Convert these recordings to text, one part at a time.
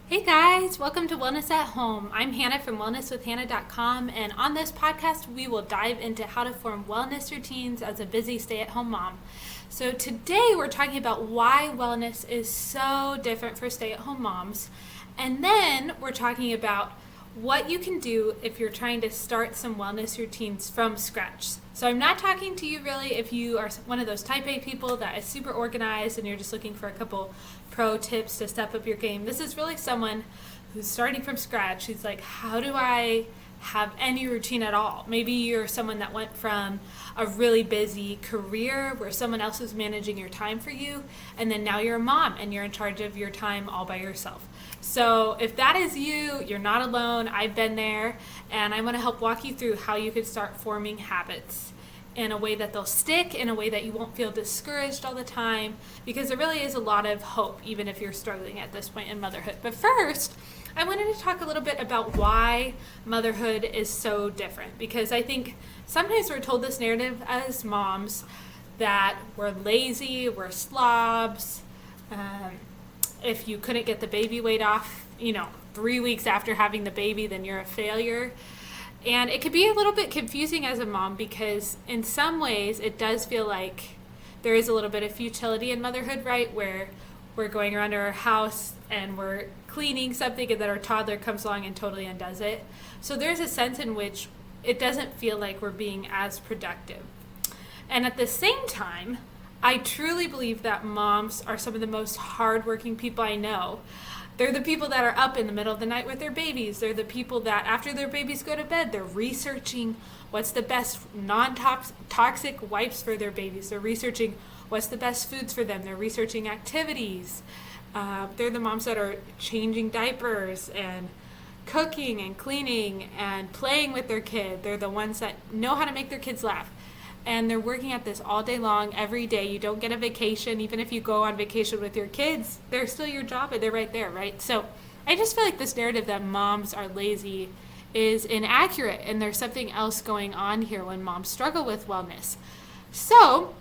Hey guys, welcome to Wellness at Home. I'm Hannah from wellnesswithhannah.com, and on this podcast, we will dive into how to form wellness routines as a busy stay at home mom. So, today we're talking about why wellness is so different for stay at home moms, and then we're talking about what you can do if you're trying to start some wellness routines from scratch. So I'm not talking to you really if you are one of those type A people that is super organized and you're just looking for a couple pro tips to step up your game. This is really someone who's starting from scratch. Who's like, how do I have any routine at all? Maybe you're someone that went from a really busy career where someone else is managing your time for you, and then now you're a mom and you're in charge of your time all by yourself. So if that is you, you're not alone. I've been there, and I want to help walk you through how you could start forming habits in a way that they'll stick, in a way that you won't feel discouraged all the time, because there really is a lot of hope, even if you're struggling at this point in motherhood. But first, I wanted to talk a little bit about why motherhood is so different, because I think sometimes we're told this narrative as moms that we're lazy, we're slobs. If you couldn't get the baby weight off, 3 weeks after having the baby, then you're a failure. And it could be a little bit confusing as a mom, because in some ways it does feel like there is a little bit of futility in motherhood, right? Where we're going around our house and we're cleaning something and then our toddler comes along and totally undoes it. So there's a sense in which it doesn't feel like we're being as productive. And at the same time, I truly believe that moms are some of the most hardworking people I know. They're the people that are up in the middle of the night with their babies. They're the people that after their babies go to bed, they're researching what's the best non-toxic wipes for their babies. They're researching what's the best foods for them. They're researching activities. They're the moms that are changing diapers and cooking and cleaning and playing with their kid. They're the ones that know how to make their kids laugh. And they're working at this all day long, every day. You don't get a vacation. Even if you go on vacation with your kids, they're still your job and they're right there, right? So I just feel like this narrative that moms are lazy is inaccurate, and there's something else going on here when moms struggle with wellness. So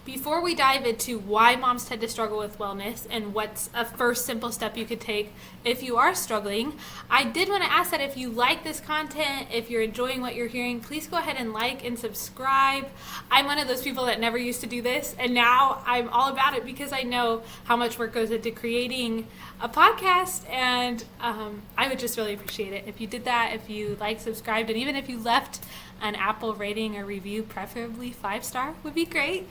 before we dive into why moms tend to struggle with wellness and what's a first simple step you could take if you are struggling, I did want to ask that if you like this content, if you're enjoying what you're hearing, please go ahead and like and subscribe. I'm one of those people that never used to do this, and now I'm all about it because I know how much work goes into creating a podcast, and I would just really appreciate it if you did that, if you like, subscribed, and even if you left an Apple rating or review, preferably 5-star would be great.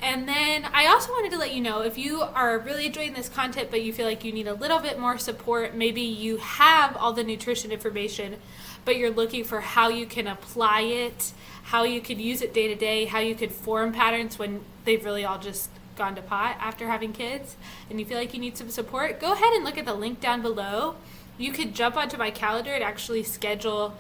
And then I also wanted to let you know, if you are really enjoying this content but you feel like you need a little bit more support, maybe you have all the nutrition information but you're looking for how you can apply it, how you could use it day to day, how you could form patterns when they've really all just gone to pot after having kids, and you feel like you need some support, go ahead and look at the link down below. You could jump onto my calendar and actually schedule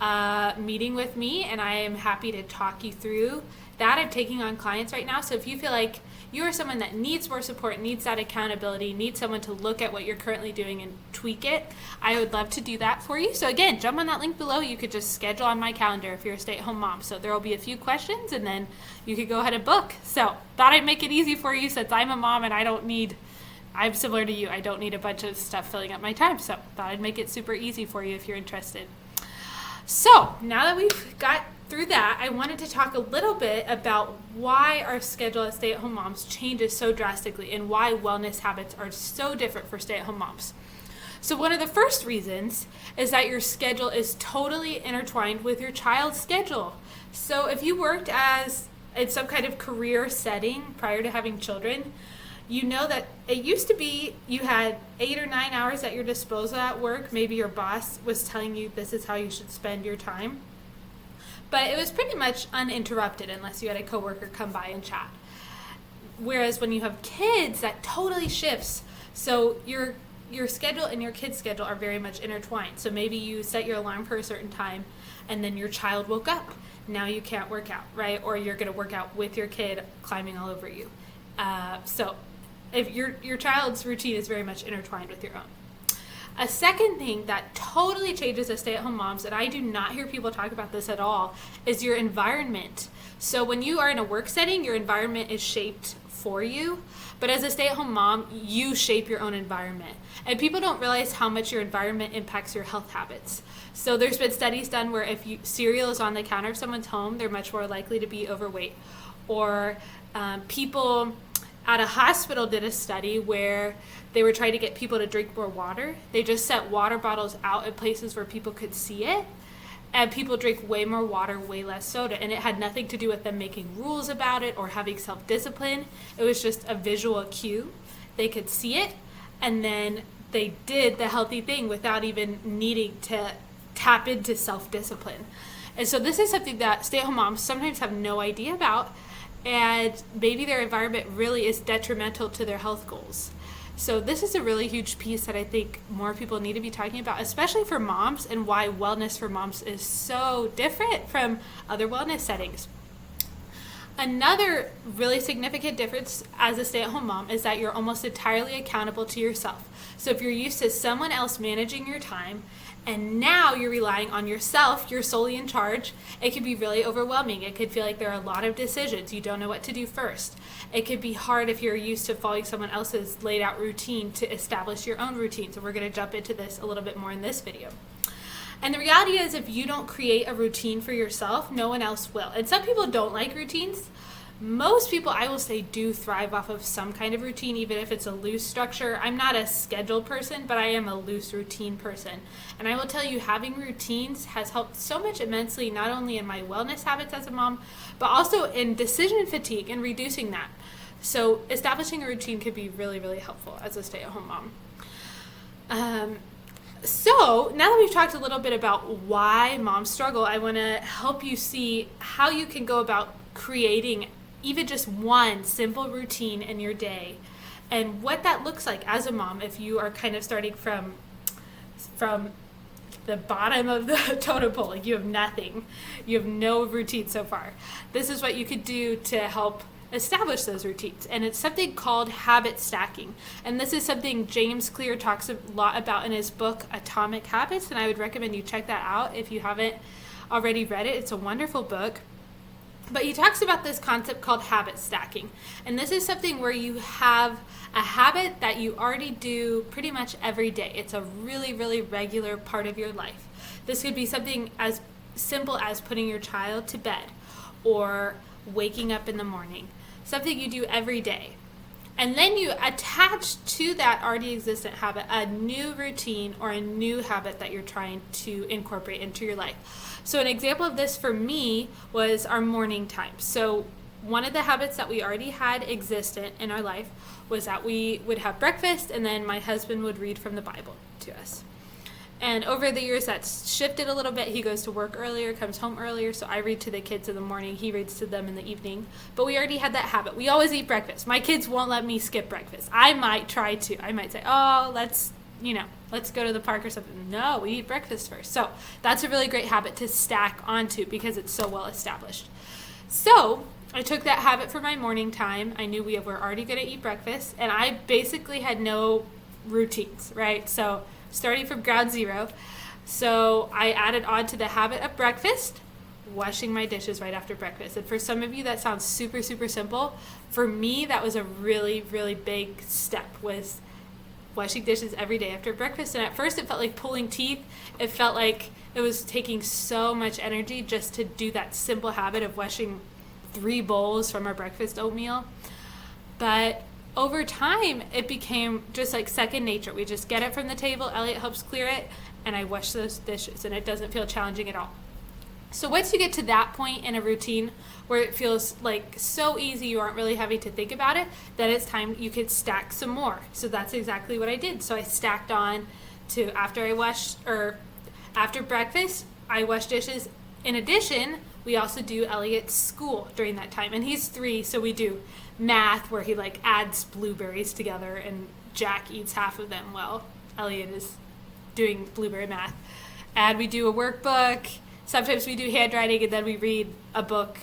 a meeting with me, and I am happy to talk you through that. I'm taking on clients right now, so if you feel like you are someone that needs more support, needs that accountability, needs someone to look at what you're currently doing and tweak it, I would love to do that for you. So again, jump on that link below. You could just schedule on my calendar if you're a stay-at-home mom. So there will be a few questions, and then you could go ahead and book. So thought I'd make it easy for you, since I'm a mom and I'm similar to you. I don't need a bunch of stuff filling up my time. So thought I'd make it super easy for you if you're interested. So now that we've got through that, I wanted to talk a little bit about why our schedule as stay-at-home moms changes so drastically and why wellness habits are so different for stay-at-home moms. So one of the first reasons is that your schedule is totally intertwined with your child's schedule. So if you worked in some kind of career setting prior to having children, you know that it used to be you had 8 or 9 hours at your disposal at work. Maybe your boss was telling you this is how you should spend your time. But it was pretty much uninterrupted unless you had a coworker come by and chat. Whereas when you have kids, that totally shifts. So your schedule and your kid's schedule are very much intertwined. So maybe you set your alarm for a certain time and then your child woke up. Now you can't work out, right? Or you're going to work out with your kid climbing all over you. So if your child's routine is very much intertwined with your own. A second thing that totally changes as stay-at-home moms, and I do not hear people talk about this at all, is your environment. So when you are in a work setting, your environment is shaped for you. But as a stay-at-home mom, you shape your own environment. And people don't realize how much your environment impacts your health habits. So there's been studies done where if cereal is on the counter of someone's home, they're much more likely to be overweight. Or people at a hospital did a study where they were trying to get people to drink more water. They just set water bottles out in places where people could see it. And people drink way more water, way less soda. And it had nothing to do with them making rules about it or having self-discipline. It was just a visual cue. They could see it, and then they did the healthy thing without even needing to tap into self-discipline. And so this is something that stay-at-home moms sometimes have no idea about, and maybe their environment really is detrimental to their health goals. So this is a really huge piece that I think more people need to be talking about, especially for moms, and why wellness for moms is so different from other wellness settings. Another really significant difference as a stay-at-home mom is that you're almost entirely accountable to yourself. So if you're used to someone else managing your time, and now you're relying on yourself, you're solely in charge, it can be really overwhelming. It could feel like there are a lot of decisions. You don't know what to do first. It could be hard if you're used to following someone else's laid out routine to establish your own routine. So we're going to jump into this a little bit more in this video. And the reality is, if you don't create a routine for yourself, no one else will. And some people don't like routines. Most people, I will say, do thrive off of some kind of routine, even if it's a loose structure. I'm not a scheduled person, but I am a loose routine person. And I will tell you, having routines has helped so much immensely, not only in my wellness habits as a mom, but also in decision fatigue and reducing that. So establishing a routine can be really, really helpful as a stay-at-home mom. So now that we've talked a little bit about why moms struggle, I want to help you see how you can go about creating even just one simple routine in your day, and what that looks like as a mom if you are kind of starting from the bottom of the totem pole, like you have nothing, you have no routine so far. This is what you could do to help establish those routines, and it's something called habit stacking. And this is something James Clear talks a lot about in his book Atomic Habits, and I would recommend you check that out if you haven't already read it. It's a wonderful book. But he talks about this concept called habit stacking. And this is something where you have a habit that you already do pretty much every day. It's a really, really regular part of your life. This could be something as simple as putting your child to bed or waking up in the morning. Something you do every day. And then you attach to that already existent habit a new routine or a new habit that you're trying to incorporate into your life. So an example of this for me was our morning time. So one of the habits that we already had existent in our life was that we would have breakfast, and then my husband would read from the Bible to us. And over the years, that's shifted a little bit. He goes to work earlier, comes home earlier, so I read to the kids in the morning. He reads to them in the evening. But we already had that habit. We always eat breakfast. My kids won't let me skip breakfast. I might try to. I might say, oh, let's go to the park or something. No, we eat breakfast first. So that's a really great habit to stack onto because it's so well established. So I took that habit for my morning time. I knew we were already going to eat breakfast, and I basically had no routines, right? So starting from ground zero. So I added on to the habit of breakfast, washing my dishes right after breakfast. And for some of you, that sounds super, super simple. For me, that was a really, really big step, was washing dishes every day after breakfast. And at first it felt like pulling teeth. It felt like it was taking so much energy just to do that simple habit of washing 3 bowls from our breakfast oatmeal. But over time, it became just like second nature. We just get it from the table, Elliot helps clear it, and I wash those dishes, and it doesn't feel challenging at all. So once you get to that point in a routine where it feels like so easy, you aren't really having to think about it, then it's time you could stack some more. So that's exactly what I did. So I stacked on to after breakfast, I wash dishes. In addition, we also do Elliot's school during that time. And he's 3, so we do math where he adds blueberries together and Jack eats half of them while Elliot is doing blueberry math. And we do a workbook. Sometimes we do handwriting, and then we read a book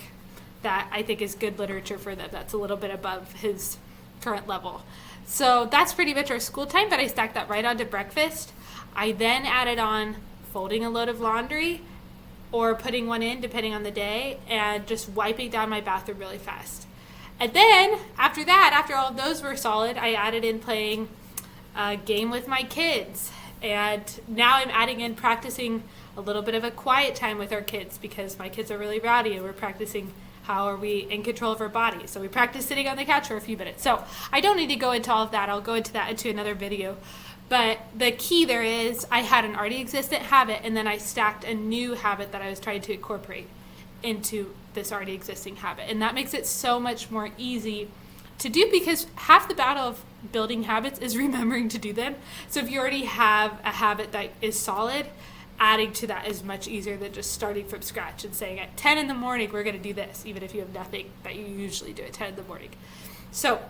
that I think is good literature for them that's a little bit above his current level. So that's pretty much our school time, but I stacked that right onto breakfast. I then added on folding a load of laundry or putting one in depending on the day and just wiping down my bathroom really fast. And then after that, after all of those were solid, I added in playing a game with my kids. And now I'm adding in practicing a little bit of a quiet time with our kids because my kids are really rowdy and we're practicing how are we in control of our bodies. So we practice sitting on the couch for a few minutes. So I don't need to go into all of that. I'll go into that into another video. But the key there is I had an already existent habit and then I stacked a new habit that I was trying to incorporate into this already existing habit. And that makes it so much more easy to do because half the battle of building habits is remembering to do them. So if you already have a habit that is solid, adding to that is much easier than just starting from scratch and saying at 10 in the morning we're going to do this, even if you have nothing that you usually do at 10 in the morning. So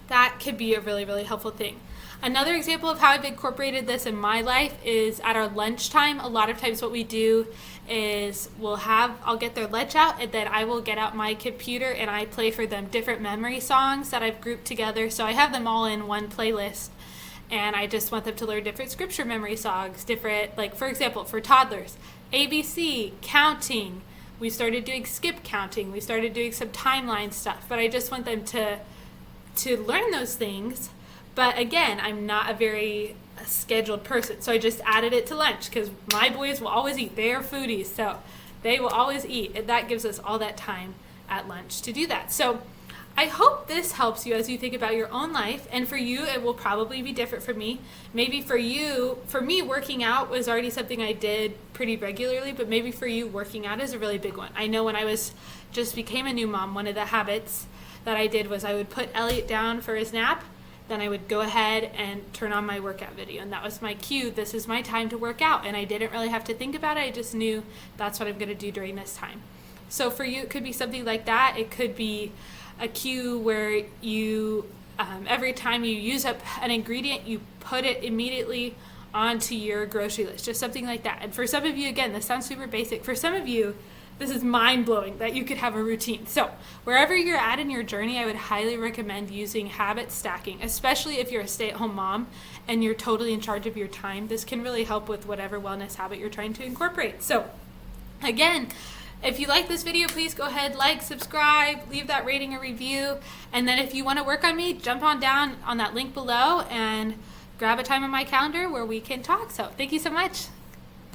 that could be a really, really helpful thing. Another example of how I've incorporated this in my life is at our lunchtime. A lot of times what we do is I'll get their lunch out and then I will get out my computer and I play for them different memory songs that I've grouped together. So I have them all in one playlist and I just want them to learn different scripture memory songs, different, like for example, for toddlers, ABC, counting. We started doing skip counting. We started doing some timeline stuff, but I just want them to learn those things. But again, I'm not a very scheduled person, so I just added it to lunch because my boys will always eat. They are foodies, so they will always eat, and that gives us all that time at lunch to do that. So I hope this helps you as you think about your own life, and for you, it will probably be different from me. Maybe for me, working out was already something I did pretty regularly, but maybe for you, working out is a really big one. I know when I just became a new mom, one of the habits that I did was I would put Elliot down for his nap. Then I would go ahead and turn on my workout video. And that was my cue. This is my time to work out. And I didn't really have to think about it. I just knew that's what I'm going to do during this time. So for you, it could be something like that. It could be a cue where you, every time you use up an ingredient, you put it immediately onto your grocery list. Just something like that. And for some of you, again, this sounds super basic. For some of you, this is mind-blowing that you could have a routine. So wherever you're at in your journey, I would highly recommend using habit stacking, especially if you're a stay-at-home mom and you're totally in charge of your time. This can really help with whatever wellness habit you're trying to incorporate. So again, if you like this video, please go ahead, like, subscribe, leave that rating or review. And then if you want to work on me, jump on down on that link below and grab a time on my calendar where we can talk. So thank you so much.